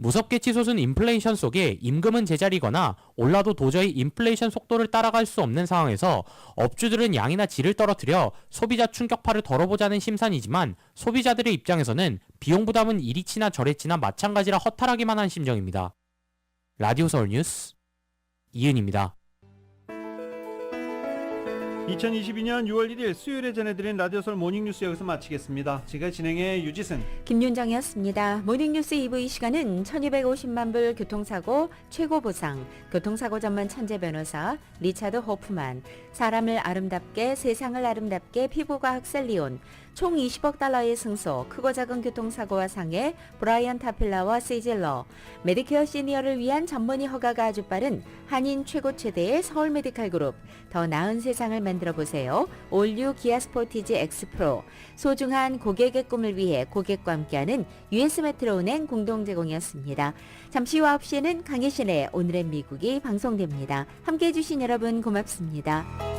무섭게 치솟은 인플레이션 속에 임금은 제자리거나 올라도 도저히 인플레이션 속도를 따라갈 수 없는 상황에서 업주들은 양이나 질을 떨어뜨려 소비자 충격파를 덜어보자는 심산이지만 소비자들의 입장에서는 비용 부담은 이리 치나 저리 치나 마찬가지라 허탈하기만 한 심정입니다. 라디오 서울 뉴스 이은입니다. 2022년 6월 1일 수요일에 전해드린 라디오 서울 모닝뉴스 여기서 마치겠습니다. 지금까지 진행의 유지승, 김윤정이었습니다. 모닝뉴스 2부 이 시간은 1250만 불 교통사고 최고 보상, 교통사고 전문 천재 변호사 리차드 호프만, 사람을 아름답게 세상을 아름답게 피부과학 셀리온, 총 20억 달러의 승소, 크고 작은 교통사고와 상해 브라이언 타필라와 시질러, 메디케어 시니어를 위한 전문의 허가가 아주 빠른 한인 최고 최대의 서울 메디칼 그룹, 더 나은 세상을 만들어 보세요. 올류 기아 스포티지 X 프로, 소중한 고객의 꿈을 위해 고객과 함께하는 US 메트로은행 공동 제공이었습니다. 잠시 후 9시에는 강혜신의 오늘의 미국이 방송됩니다. 함께해 주신 여러분 고맙습니다.